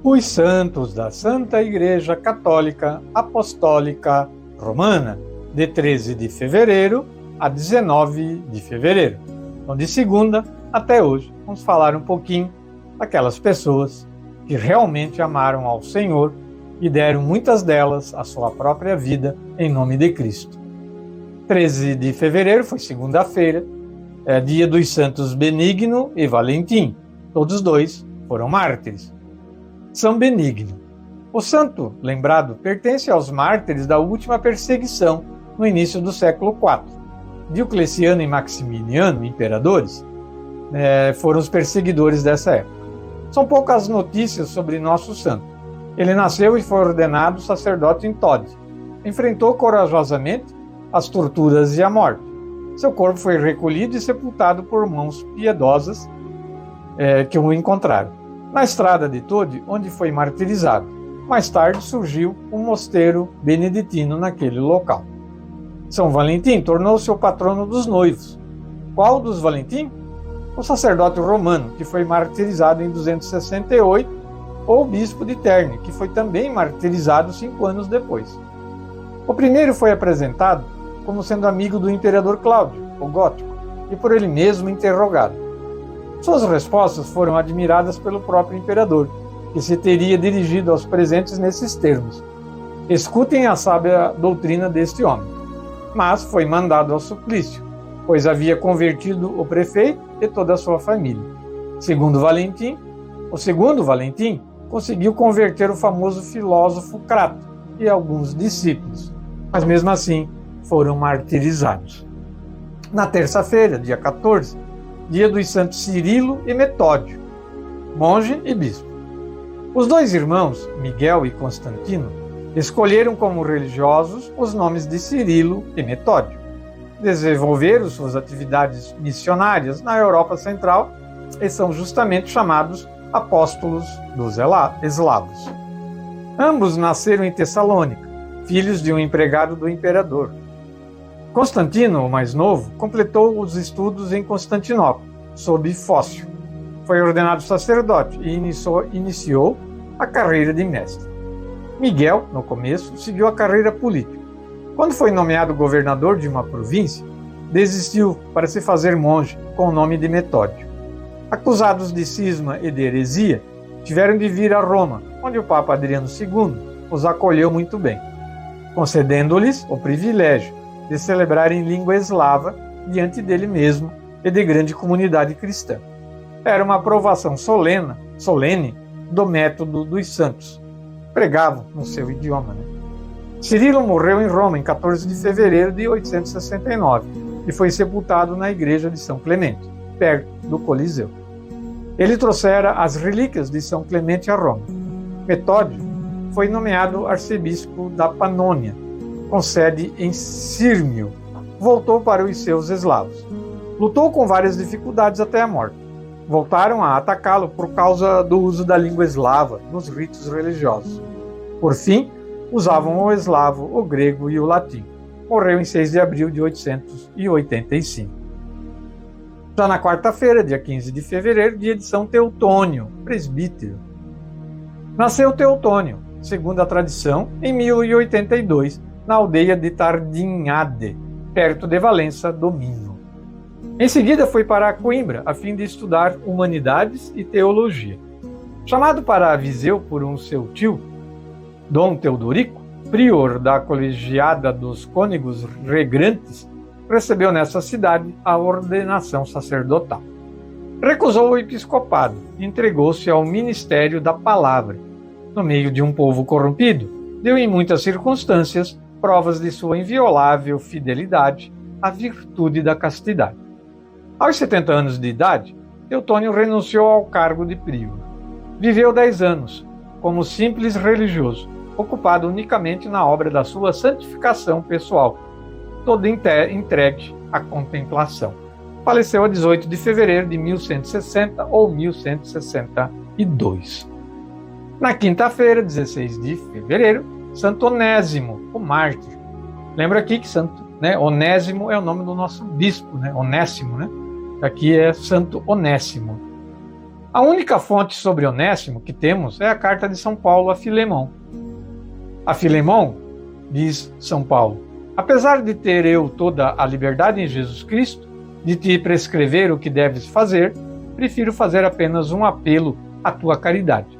Os santos da Santa Igreja Católica Apostólica Romana, de 13 de fevereiro a 19 de fevereiro. Então, de segunda até hoje, vamos falar um pouquinho daquelas pessoas que realmente amaram ao Senhor e deram muitas delas a sua própria vida em nome de Cristo. 13 de fevereiro foi segunda-feira, dia dos santos Benigno e Valentim. Todos dois foram mártires. São Benigno. O santo lembrado pertence aos mártires da última perseguição no início do século IV. Diocleciano e Maximiliano, imperadores, foram os perseguidores dessa época. São poucas notícias sobre nosso santo. Ele nasceu e foi ordenado sacerdote em Todi. Enfrentou corajosamente as torturas e a morte. Seu corpo foi recolhido e sepultado por mãos piedosas que o encontraram na estrada de Todi, onde foi martirizado. Mais tarde surgiu um mosteiro beneditino naquele local. São Valentim tornou-se o patrono dos noivos. Qual dos Valentim? O sacerdote romano, que foi martirizado em 268, ou o bispo de Terni, que foi também martirizado 5 anos depois. O primeiro foi apresentado como sendo amigo do imperador Cláudio, o Gótico, e por ele mesmo interrogado. Suas respostas foram admiradas pelo próprio imperador, que se teria dirigido aos presentes nesses termos: escutem a sábia doutrina deste homem. Mas foi mandado ao suplício, pois havia convertido o prefeito e toda a sua família. O segundo Valentim conseguiu converter o famoso filósofo Crato e alguns discípulos, mas mesmo assim foram martirizados. Na terça-feira, dia 14, dia dos santos Cirilo e Metódio, monge e bispo. Os dois irmãos, Miguel e Constantino, escolheram como religiosos os nomes de Cirilo e Metódio. Desenvolveram suas atividades missionárias na Europa Central e são justamente chamados apóstolos dos eslavos. Ambos nasceram em Tessalônica, filhos de um empregado do imperador. Constantino, o mais novo, completou os estudos em Constantinopla, sob Fócio. Foi ordenado sacerdote e iniciou a carreira de mestre. Miguel, no começo, seguiu a carreira política. Quando foi nomeado governador de uma província, desistiu para se fazer monge com o nome de Metódio. Acusados de cisma e de heresia, tiveram de vir a Roma, onde o Papa Adriano II os acolheu muito bem, concedendo-lhes o privilégio de celebrar em língua eslava diante dele mesmo e de grande comunidade cristã. Era uma aprovação solene do método dos santos. Pregavam no seu idioma. Cirilo morreu em Roma em 14 de fevereiro de 869 e foi sepultado na igreja de São Clemente, perto do Coliseu. Ele trouxera as relíquias de São Clemente a Roma. Metódio foi nomeado arcebispo da Panônia, com sede em Sírmio. Voltou para os seus eslavos. Lutou com várias dificuldades até a morte. Voltaram a atacá-lo por causa do uso da língua eslava nos ritos religiosos. Por fim, usavam o eslavo, o grego e o latim. Morreu em 6 de abril de 885. Já na quarta-feira, dia 15 de fevereiro, dia de São Teutônio, presbítero. Nasceu Teutônio, segundo a tradição, em 1082, na aldeia de Tardinhade, perto de Valença do Minho. Em seguida foi para Coimbra, a fim de estudar humanidades e teologia. Chamado para Viseu por um seu tio, Dom Teodorico, prior da colegiada dos cônegos regrantes, recebeu nessa cidade a ordenação sacerdotal. Recusou o episcopado e entregou-se ao ministério da palavra. No meio de um povo corrompido, deu em muitas circunstâncias provas de sua inviolável fidelidade à virtude da castidade. Aos 70 anos de idade, Teutônio renunciou ao cargo de prior. Viveu 10 anos como simples religioso, ocupado unicamente na obra da sua santificação pessoal, todo entregue à contemplação. Faleceu a 18 de fevereiro de 1160 ou 1162. Na quinta-feira, 16 de fevereiro, Santo Onésimo, o mártir. Lembra aqui que Onésimo é o nome do nosso bispo, Onésimo, Aqui é Santo Onésimo. A única fonte sobre Onésimo que temos é a carta de São Paulo a Filemão. A Filemão, diz São Paulo, apesar de ter eu toda a liberdade em Jesus Cristo, de te prescrever o que deves fazer, prefiro fazer apenas um apelo à tua caridade.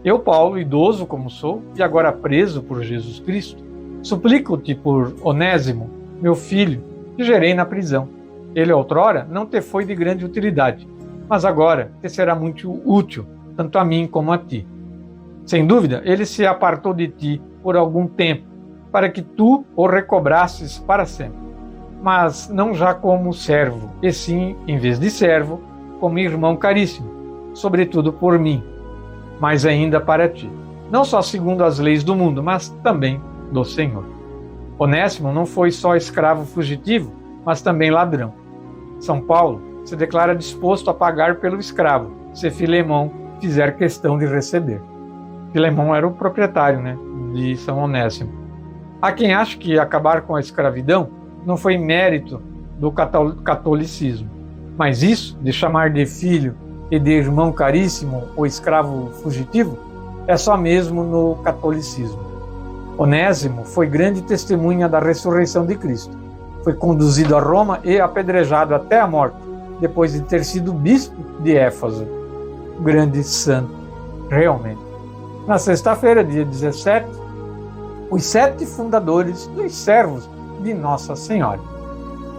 Eu, Paulo, idoso como sou, e agora preso por Jesus Cristo, suplico-te por Onésimo, meu filho, que gerei na prisão. Ele outrora não te foi de grande utilidade, mas agora te será muito útil, tanto a mim como a ti. Sem dúvida, ele se apartou de ti por algum tempo, para que tu o recobrasses para sempre, mas não já como servo, e sim, em vez de servo, como irmão caríssimo, sobretudo por mim, mas ainda para ti, não só segundo as leis do mundo, mas também do Senhor. Onésimo não foi só escravo fugitivo, mas também ladrão. São Paulo se declara disposto a pagar pelo escravo, se Filemão fizer questão de receber. Filemão era o proprietário, de São Onésimo. Há quem ache que acabar com a escravidão não foi mérito do catolicismo, mas isso de chamar de filho e de irmão caríssimo o escravo fugitivo é só mesmo no catolicismo. Onésimo foi grande testemunha da ressurreição de Cristo. Foi conduzido a Roma e apedrejado até a morte, depois de ter sido bispo de Éfeso. Grande santo, realmente. Na sexta-feira, dia 17, os 7 fundadores dos servos de Nossa Senhora.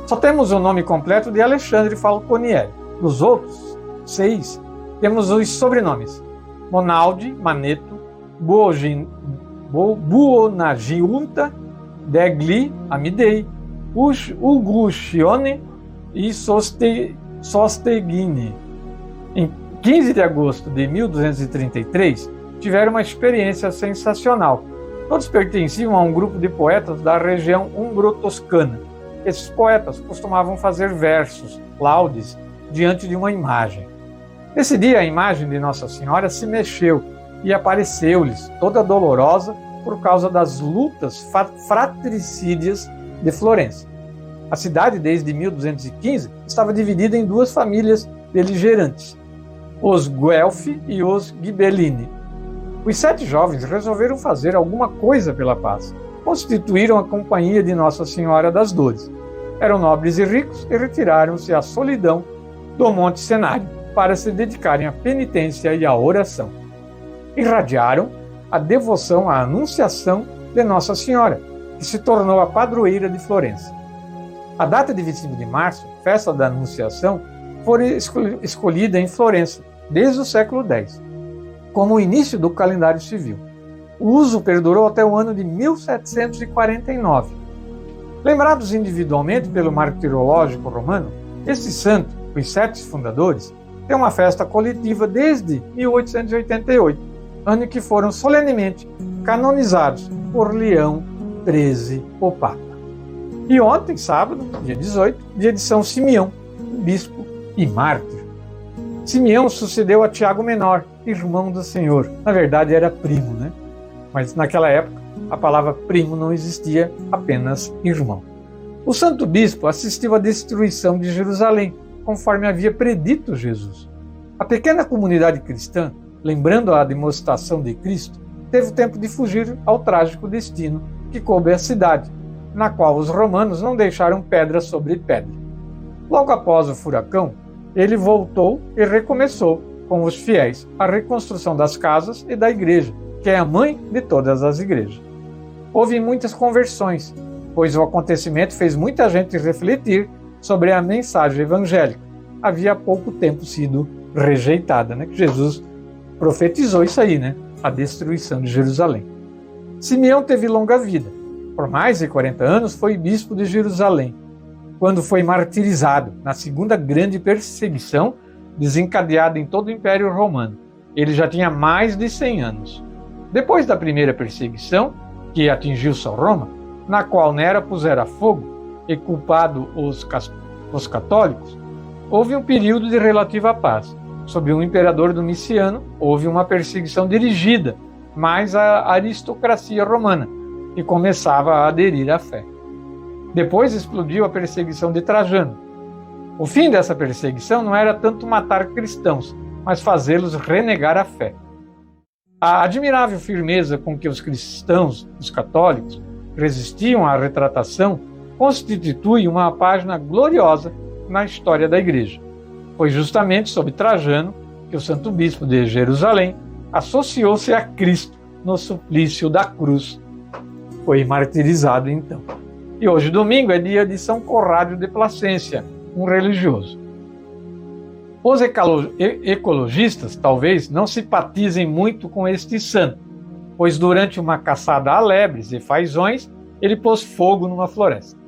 Só temos o nome completo de Alexandre Falconieri. Dos outros 6, temos os sobrenomes: Monaldi, Maneto, Buonagiunta, Degli, Amidei, Uguccione e Sosteghini. Em 15 de agosto de 1233, tiveram uma experiência sensacional. Todos pertenciam a um grupo de poetas da região umbro-toscana. Esses poetas costumavam fazer versos, laudes, diante de uma imagem. Nesse dia, a imagem de Nossa Senhora se mexeu e apareceu-lhes, toda dolorosa, por causa das lutas fratricídias de Florença. A cidade, desde 1215, estava dividida em 2 famílias beligerantes, os Guelfi e os Ghibellini. Os 7 jovens resolveram fazer alguma coisa pela paz. Constituíram a Companhia de Nossa Senhora das Dores. Eram nobres e ricos e retiraram-se à solidão do Monte Cenário para se dedicarem à penitência e à oração. Irradiaram a devoção à Anunciação de Nossa Senhora, que se tornou a padroeira de Florença. A data de 25 de março, festa da Anunciação, foi escolhida em Florença desde o século X, como o início do calendário civil. O uso perdurou até o ano de 1749. Lembrados individualmente pelo martirológico romano, este santo, os 7 fundadores, tem uma festa coletiva desde 1888, ano em que foram solenemente canonizados por Leão XIII, o Papa. E ontem, sábado, dia 18, dia de São Simeão, bispo e mártir. Simeão sucedeu a Tiago Menor, irmão do Senhor. Na verdade, era primo, Mas naquela época, a palavra primo não existia, apenas irmão. O santo bispo assistiu à destruição de Jerusalém, conforme havia predito Jesus. A pequena comunidade cristã, lembrando a demonstração de Cristo, teve o tempo de fugir ao trágico destino que coube à cidade, na qual os romanos não deixaram pedra sobre pedra. Logo após o furacão, ele voltou e recomeçou, com os fiéis, a reconstrução das casas e da igreja, que é a mãe de todas as igrejas. Houve muitas conversões, pois o acontecimento fez muita gente refletir sobre a mensagem evangélica. Havia pouco tempo sido rejeitada, que Jesus profetizou isso aí, a destruição de Jerusalém. Simeão teve longa vida. Por mais de 40 anos foi bispo de Jerusalém, quando foi martirizado na segunda grande perseguição desencadeada em todo o Império Romano. Ele já tinha mais de 100 anos. Depois da primeira perseguição, que atingiu só Roma, na qual Nero pusera fogo e culpado os católicos, houve um período de relativa paz. Sob o imperador Domiciano, houve uma perseguição dirigida mais à aristocracia romana, que começava a aderir à fé. Depois explodiu a perseguição de Trajano. O fim dessa perseguição não era tanto matar cristãos, mas fazê-los renegar a fé. A admirável firmeza com que os cristãos, os católicos, resistiam à retratação constitui uma página gloriosa na história da Igreja. Foi justamente sob Trajano que o Santo Bispo de Jerusalém associou-se a Cristo no suplício da cruz. Foi martirizado então. E hoje, domingo, é dia de São Corrádio de Placência, um religioso. Os ecologistas talvez não simpatizem muito com este santo, pois durante uma caçada a lebres e fazões, ele pôs fogo numa floresta.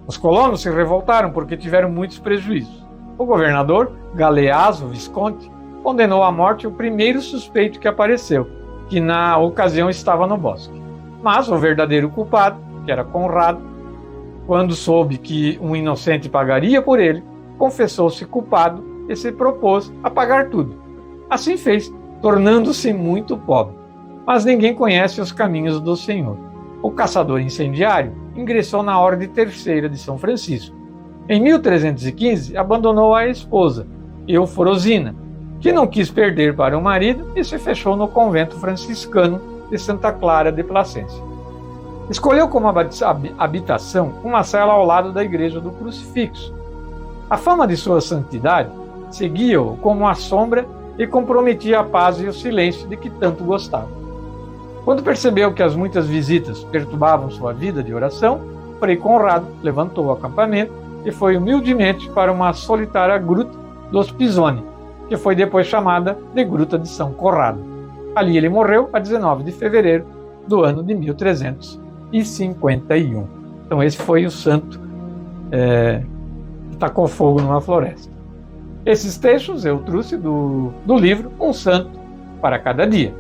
Os colonos se revoltaram porque tiveram muitos prejuízos. O governador, Galeazzo Visconti, condenou à morte o primeiro suspeito que apareceu, que na ocasião estava no bosque. Mas o verdadeiro culpado, que era Conrado, quando soube que um inocente pagaria por ele, confessou-se culpado e se propôs a pagar tudo. Assim fez, tornando-se muito pobre. Mas ninguém conhece os caminhos do Senhor. O caçador incendiário ingressou na Ordem Terceira de São Francisco. Em 1315, abandonou a esposa, Eufrosina, que não quis perder para o marido e se fechou no convento franciscano de Santa Clara de Placência. Escolheu como habitação uma cela ao lado da Igreja do Crucifixo. A fama de sua santidade seguia-o como a sombra e comprometia a paz e o silêncio de que tanto gostava. Quando percebeu que as muitas visitas perturbavam sua vida de oração, Frei Conrado levantou o acampamento e foi humildemente para uma solitária gruta dos Pisoni, que foi depois chamada de Gruta de São Corrado. Ali ele morreu a 19 de fevereiro do ano de 1351. Então esse foi o santo que tacou fogo numa floresta. Esses textos eu trouxe do livro Um Santo para Cada Dia.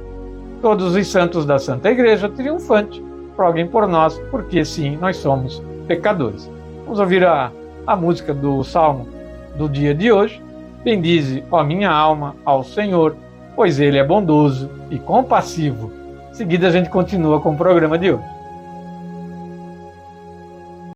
Todos os santos da Santa Igreja triunfante roguem por nós, porque sim, nós somos pecadores. Vamos ouvir a música do Salmo do dia de hoje. Bendize, ó minha alma, ao Senhor, pois Ele é bondoso e compassivo. Em seguida a gente continua com o programa de hoje.